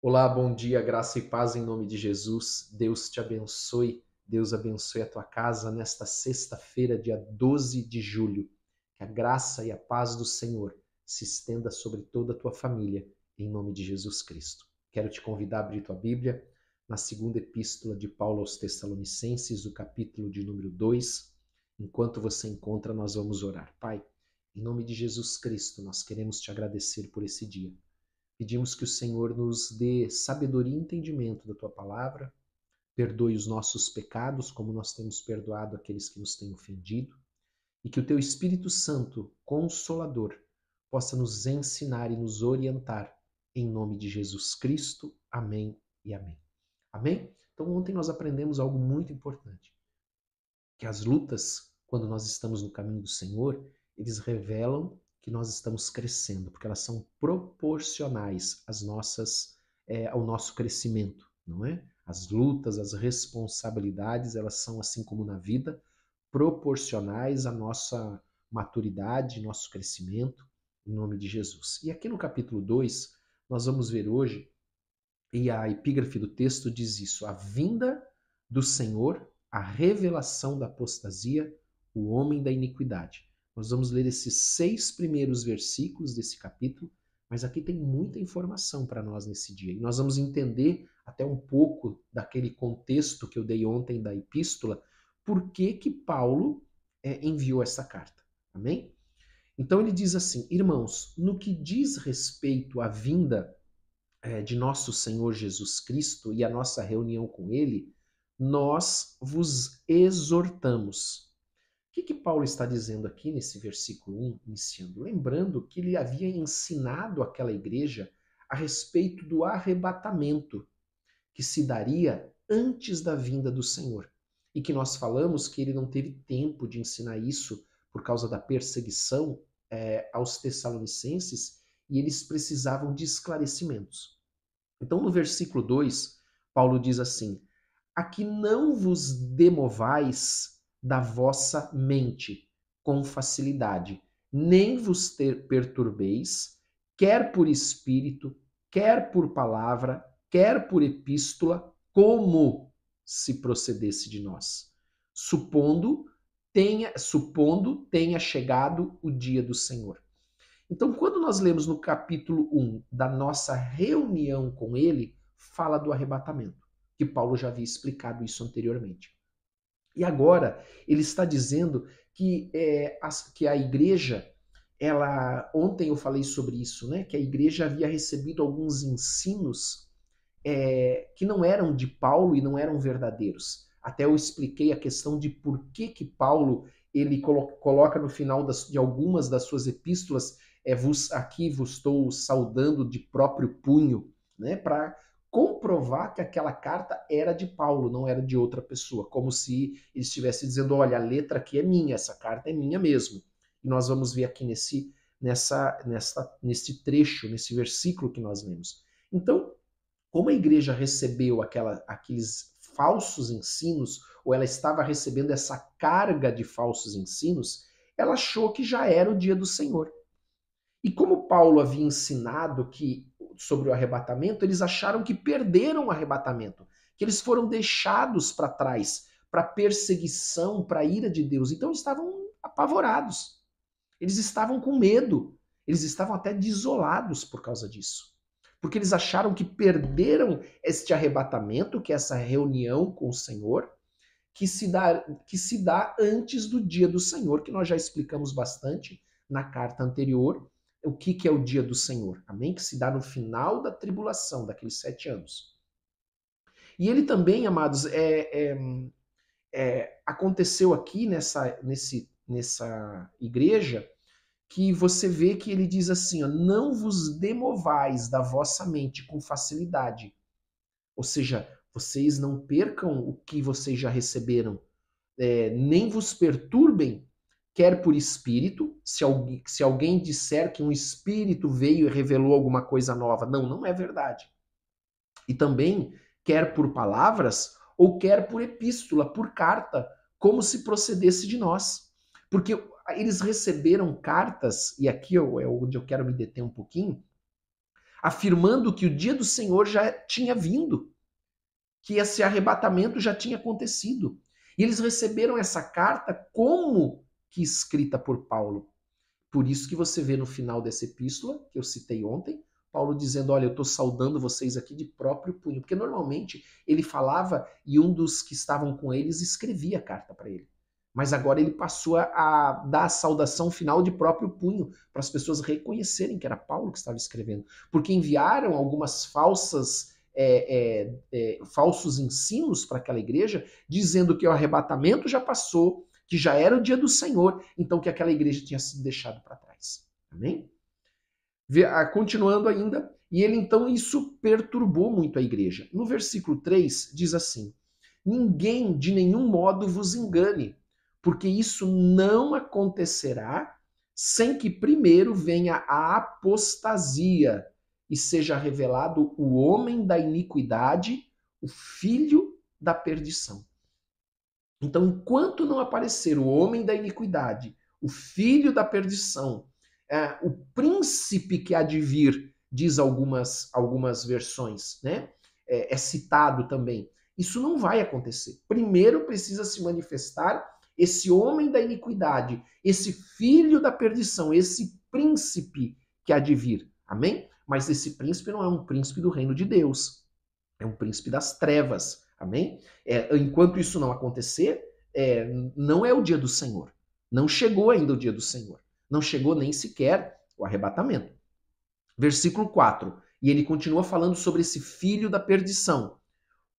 Olá, bom dia, graça e paz em nome de Jesus. Deus te abençoe, Deus abençoe a tua casa nesta sexta-feira, dia 12 de julho. Que a graça e a paz do Senhor se estenda sobre toda a tua família, em nome de Jesus Cristo. Quero te convidar a abrir tua Bíblia na segunda epístola de Paulo aos Tessalonicenses, o capítulo de número 2. Enquanto você encontra, nós vamos orar. Pai, em nome de Jesus Cristo, nós queremos te agradecer por esse dia. Pedimos que o Senhor nos dê sabedoria e entendimento da tua palavra, perdoe os nossos pecados, como nós temos perdoado aqueles que nos têm ofendido, e que o teu Espírito Santo, Consolador, possa nos ensinar e nos orientar, em nome de Jesus Cristo. Amém e amém. Amém? Então, ontem nós aprendemos algo muito importante, que as lutas, quando nós estamos no caminho do Senhor, eles revelam que nós estamos crescendo, porque elas são proporcionais ao nosso crescimento, não é? As lutas, as responsabilidades, elas são, assim como na vida, proporcionais à nossa maturidade, nosso crescimento, em nome de Jesus. E aqui no capítulo 2, nós vamos ver hoje, e a epígrafe do texto diz isso: a vinda do Senhor, a revelação da apostasia, o homem da iniquidade. Nós vamos ler esses 6 primeiros versículos desse capítulo, mas aqui tem muita informação para nós nesse dia. E nós vamos entender até um pouco daquele contexto que eu dei ontem da epístola, por que Paulo enviou essa carta. Amém? Então ele diz assim: irmãos, no que diz respeito à vinda de nosso Senhor Jesus Cristo e a nossa reunião com Ele, nós vos exortamos. O que Paulo está dizendo aqui nesse versículo 1, iniciando? Lembrando que ele havia ensinado aquela igreja a respeito do arrebatamento que se daria antes da vinda do Senhor. E que nós falamos que ele não teve tempo de ensinar isso por causa da perseguição aos Tessalonicenses, e eles precisavam de esclarecimentos. Então, no versículo 2, Paulo diz assim: aqui não vos demovais da vossa mente com facilidade, nem vos perturbeis, quer por espírito, quer por palavra, quer por epístola, como se procedesse de nós, supondo tenha chegado o dia do Senhor. Então, quando nós lemos no capítulo 1 da nossa reunião com ele, fala do arrebatamento, que Paulo já havia explicado isso anteriormente. E agora ele está dizendo que a igreja, ontem eu falei sobre isso, né? Que a igreja havia recebido alguns ensinos que não eram de Paulo e não eram verdadeiros. Até eu expliquei a questão de por que Paulo ele coloca no final de algumas das suas epístolas, aqui vos estou saudando de próprio punho, né? Para comprovar que aquela carta era de Paulo, não era de outra pessoa, como se ele estivesse dizendo: olha, a letra aqui é minha, essa carta é minha mesmo. E nós vamos ver aqui nesse trecho, nesse versículo que nós lemos. Então, como a igreja recebeu aqueles falsos ensinos, ou ela estava recebendo essa carga de falsos ensinos, ela achou que já era o dia do Senhor. E como Paulo havia ensinado sobre o arrebatamento, eles acharam que perderam o arrebatamento, que eles foram deixados para trás, para perseguição, para a ira de Deus. Então eles estavam apavorados, eles estavam com medo, eles estavam até desolados por causa disso. Porque eles acharam que perderam este arrebatamento, que é essa reunião com o Senhor, que se dá antes do dia do Senhor, que nós já explicamos bastante na carta anterior, o que é o dia do Senhor, amém? Que se dá no final da tribulação, daqueles 7 anos. E ele também, amados, aconteceu aqui nessa igreja, que você vê que ele diz assim, ó, não vos demovais da vossa mente com facilidade. Ou seja, vocês não percam o que vocês já receberam, nem vos perturbem, quer por espírito, se alguém disser que um espírito veio e revelou alguma coisa nova. Não, não é verdade. E também, quer por palavras, ou quer por epístola, por carta, como se procedesse de nós. Porque eles receberam cartas, e aqui é onde eu quero me deter um pouquinho, afirmando que o dia do Senhor já tinha vindo, que esse arrebatamento já tinha acontecido. E eles receberam essa carta como que escrita por Paulo. Por isso que você vê no final dessa epístola, que eu citei ontem, Paulo dizendo, olha, eu estou saudando vocês aqui de próprio punho. Porque normalmente ele falava e um dos que estavam com eles escrevia a carta para ele. Mas agora ele passou a dar a saudação final de próprio punho, para as pessoas reconhecerem que era Paulo que estava escrevendo. Porque enviaram algumas falsos ensinos para aquela igreja, dizendo que o arrebatamento já passou, que já era o dia do Senhor, então que aquela igreja tinha sido deixada para trás. Amém? Continuando ainda, e ele então isso perturbou muito a igreja. No versículo 3 diz assim, ninguém de nenhum modo vos engane, porque isso não acontecerá sem que primeiro venha a apostasia e seja revelado o homem da iniquidade, o filho da perdição. Então, enquanto não aparecer o homem da iniquidade, o filho da perdição, o príncipe que há de vir, diz algumas versões, né? É citado também. Isso não vai acontecer. Primeiro precisa se manifestar esse homem da iniquidade, esse filho da perdição, esse príncipe que há de vir. Amém? Mas esse príncipe não é um príncipe do reino de Deus. É um príncipe das trevas. Amém? Enquanto isso não acontecer, não é o dia do Senhor. Não chegou ainda o dia do Senhor. Não chegou nem sequer o arrebatamento. Versículo 4. E ele continua falando sobre esse filho da perdição,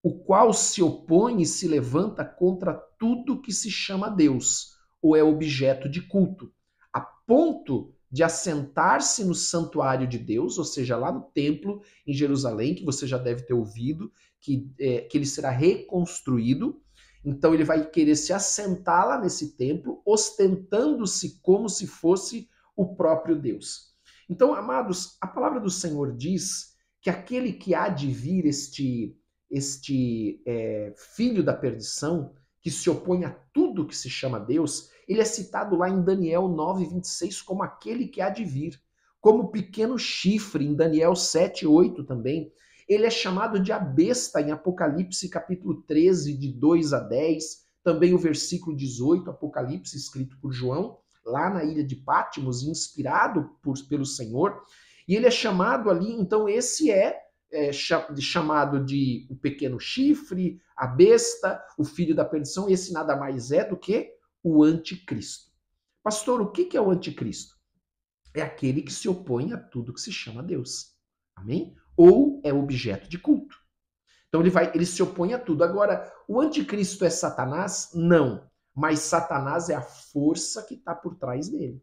o qual se opõe e se levanta contra tudo que se chama Deus, ou é objeto de culto, a ponto de assentar-se no santuário de Deus, ou seja, lá no templo em Jerusalém, que você já deve ter ouvido, que ele será reconstruído. Então ele vai querer se assentar lá nesse templo, ostentando-se como se fosse o próprio Deus. Então, amados, a palavra do Senhor diz que aquele que há de vir, este filho da perdição, que se opõe a tudo que se chama Deus, ele é citado lá em Daniel 9:26 como aquele que há de vir, como pequeno chifre em Daniel 7:8 também. Ele é chamado de a besta em Apocalipse capítulo 13, de 2 a 10, também o versículo 18, Apocalipse, escrito por João, lá na ilha de Patmos, inspirado pelo Senhor. E ele é chamado ali, então esse chamado de o pequeno chifre, a besta, o filho da perdição, esse nada mais é do que o anticristo. Pastor, o que é o anticristo? É aquele que se opõe a tudo que se chama Deus. Amém? Ou é objeto de culto. Então ele se opõe a tudo. Agora, o anticristo é Satanás? Não. Mas Satanás é a força que está por trás dele.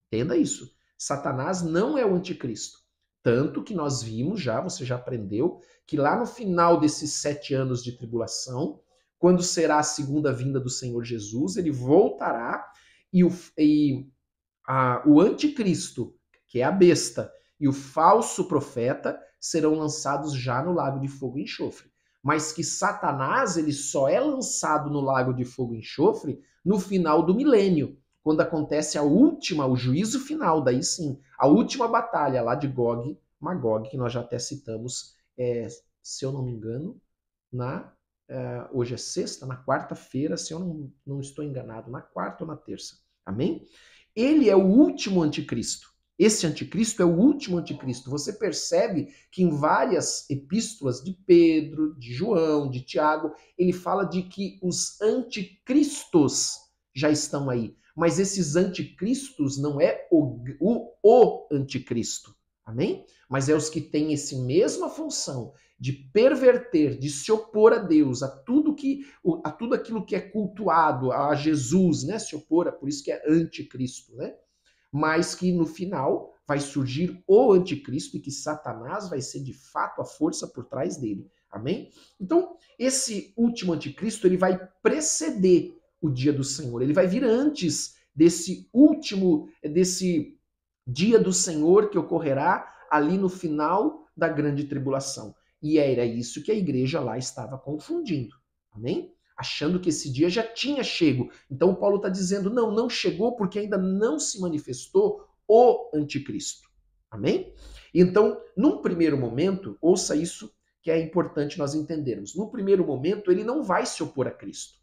Entenda isso. Satanás não é o anticristo. Tanto que nós vimos já, você já aprendeu, que lá no final desses 7 anos de tribulação, quando será a segunda vinda do Senhor Jesus, ele voltará e o anticristo, que é a besta, e o falso profeta serão lançados já no lago de fogo e enxofre. Mas que Satanás ele só é lançado no lago de fogo e enxofre no final do milênio, quando acontece o juízo final, daí sim, a última batalha lá de Gog, Magog, que nós já até citamos, se eu não me engano, hoje é sexta, na quarta-feira, se eu não estou enganado, na quarta ou na terça. Amém? Ele é o último anticristo. Esse anticristo é o último anticristo. Você percebe que em várias epístolas de Pedro, de João, de Tiago, ele fala de que os anticristos já estão aí. Mas esses anticristos não é o anticristo. Amém? Mas é os que têm essa mesma função de perverter, de se opor a Deus, a tudo aquilo que é cultuado, a Jesus, né? Se opor, por isso que é anticristo, né? Mas que no final vai surgir o anticristo e que Satanás vai ser de fato a força por trás dele. Amém? Então, esse último anticristo, ele vai preceder o dia do Senhor. Ele vai vir antes desse dia do Senhor que ocorrerá ali no final da grande tribulação. E era isso que a igreja lá estava confundindo. Amém? Achando que esse dia já tinha chego. Então Paulo está dizendo, não chegou porque ainda não se manifestou o anticristo. Amém? Então, num primeiro momento, ouça isso que é importante nós entendermos. No primeiro momento, ele não vai se opor a Cristo,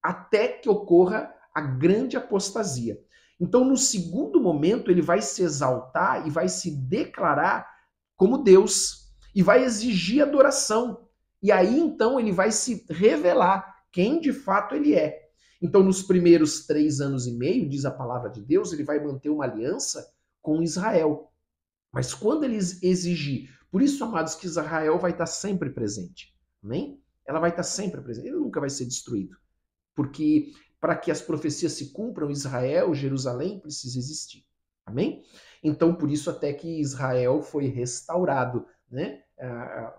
até que ocorra a grande apostasia. Então, no segundo momento, ele vai se exaltar e vai se declarar como Deus e vai exigir adoração. E aí, então, ele vai se revelar quem de fato ele é. Então, nos primeiros 3 anos e meio, diz a palavra de Deus, ele vai manter uma aliança com Israel. Mas quando ele exigir, por isso, amados, que Israel vai estar sempre presente. Amém? Ela vai estar sempre presente. Ele nunca vai ser destruído. Porque para que as profecias se cumpram, Israel, Jerusalém, precisa existir. Amém? Então, por isso até que Israel foi restaurado, né,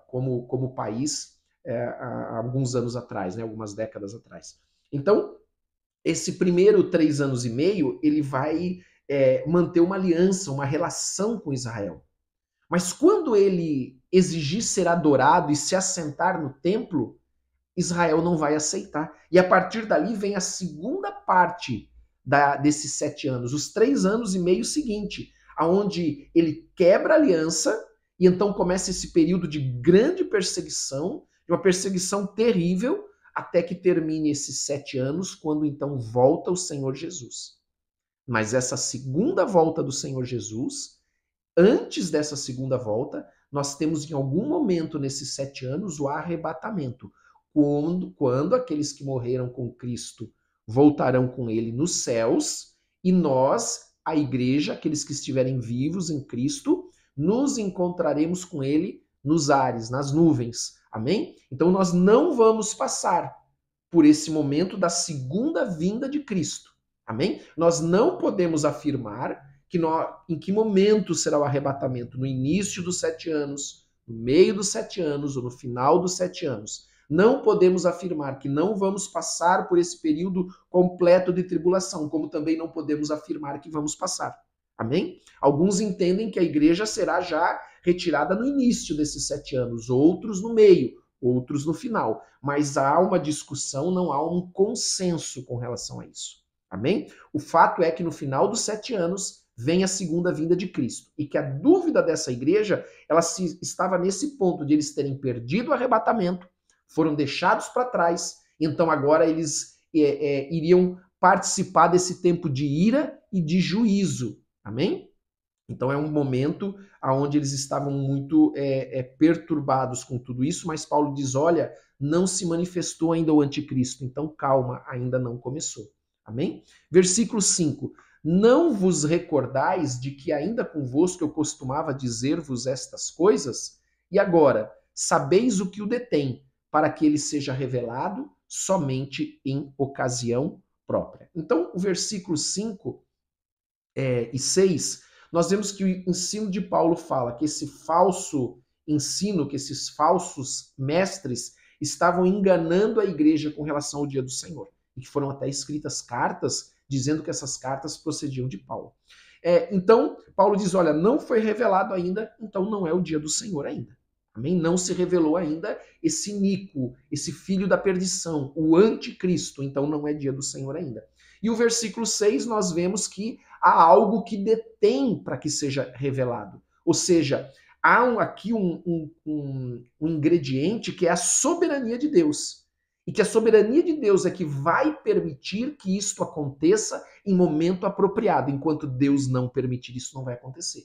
como país há alguns anos atrás, né, algumas décadas atrás. Então, esse primeiro 3 anos e meio, ele vai manter uma aliança, uma relação com Israel. Mas quando ele exigir ser adorado e se assentar no templo, Israel não vai aceitar. E a partir dali vem a segunda parte desses 7 anos, os 3 anos e meio seguinte, aonde ele quebra a aliança e então começa esse período de grande perseguição, de uma perseguição terrível, até que termine esses 7 anos, quando então volta o Senhor Jesus. Mas essa segunda volta do Senhor Jesus, antes dessa segunda volta, nós temos em algum momento nesses 7 anos o arrebatamento, quando aqueles que morreram com Cristo voltarão com ele nos céus e nós, a igreja, aqueles que estiverem vivos em Cristo, nos encontraremos com ele nos ares, nas nuvens. Amém? Então nós não vamos passar por esse momento da segunda vinda de Cristo. Amém? Nós não podemos afirmar em que momento será o arrebatamento, no início dos 7 anos, no meio dos 7 anos ou no final dos 7 anos. Não podemos afirmar que não vamos passar por esse período completo de tribulação, como também não podemos afirmar que vamos passar. Amém? Alguns entendem que a igreja será já retirada no início desses 7 anos, outros no meio, outros no final. Mas há uma discussão, não há um consenso com relação a isso. Amém? O fato é que no final dos 7 anos vem a segunda vinda de Cristo. E que a dúvida dessa igreja, ela estava nesse ponto de eles terem perdido o arrebatamento, foram deixados para trás, então agora eles iriam participar desse tempo de ira e de juízo. Amém? Então é um momento onde eles estavam muito perturbados com tudo isso, mas Paulo diz, olha, não se manifestou ainda o anticristo, então calma, ainda não começou. Amém? Versículo 5. Não vos recordais de que ainda convosco eu costumava dizer-vos estas coisas? E agora, sabeis o que o detém, para que ele seja revelado somente em ocasião própria. Então, o versículo 5 e 6, nós vemos que o ensino de Paulo fala que esse falso ensino, que esses falsos mestres estavam enganando a igreja com relação ao dia do Senhor. E que foram até escritas cartas dizendo que essas cartas procediam de Paulo. Então, Paulo diz, olha, não foi revelado ainda, então não é o dia do Senhor ainda. Amém? Não se revelou ainda esse iníquo, esse filho da perdição, o anticristo, então não é dia do Senhor ainda. E o versículo 6 nós vemos que há algo que detém para que seja revelado. Ou seja, há aqui um ingrediente que é a soberania de Deus. E que a soberania de Deus é que vai permitir que isto aconteça em momento apropriado. Enquanto Deus não permitir, isso não vai acontecer.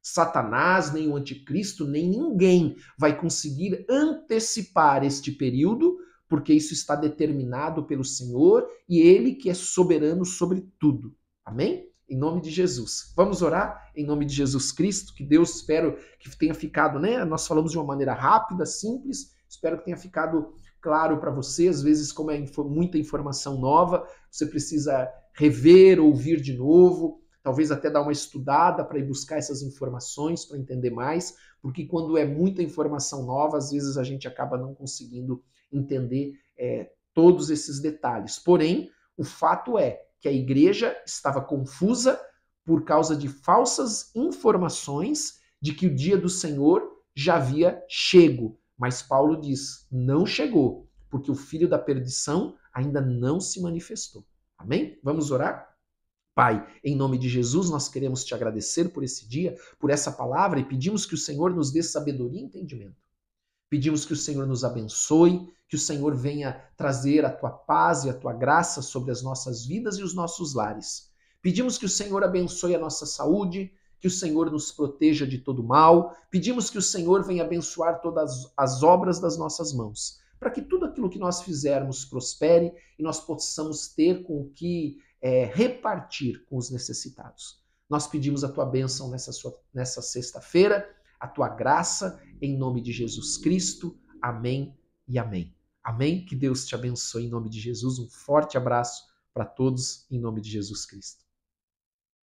Satanás, nem o anticristo, nem ninguém vai conseguir antecipar este período, porque isso está determinado pelo Senhor e Ele que é soberano sobre tudo. Amém? Em nome de Jesus. Vamos orar em nome de Jesus Cristo, que Deus, espero que tenha ficado, né? Nós falamos de uma maneira rápida, simples, espero que tenha ficado claro para você. Às vezes, como é muita informação nova, você precisa rever, ouvir de novo, talvez até dar uma estudada para ir buscar essas informações, para entender mais, porque quando é muita informação nova, às vezes a gente acaba não conseguindo entender todos esses detalhes. Porém, o fato é que a igreja estava confusa por causa de falsas informações de que o dia do Senhor já havia chego. Mas Paulo diz, não chegou, porque o filho da perdição ainda não se manifestou. Amém? Vamos orar? Pai, em nome de Jesus, nós queremos te agradecer por esse dia, por essa palavra e pedimos que o Senhor nos dê sabedoria e entendimento. Pedimos que o Senhor nos abençoe, que o Senhor venha trazer a tua paz e a tua graça sobre as nossas vidas e os nossos lares. Pedimos que o Senhor abençoe a nossa saúde, que o Senhor nos proteja de todo mal. Pedimos que o Senhor venha abençoar todas as obras das nossas mãos, para que tudo aquilo que nós fizermos prospere e nós possamos ter com o que repartir com os necessitados. Nós pedimos a tua bênção nessa sexta-feira, a tua graça, em nome de Jesus Cristo. Amém e amém. Amém? Que Deus te abençoe em nome de Jesus. Um forte abraço para todos em nome de Jesus Cristo.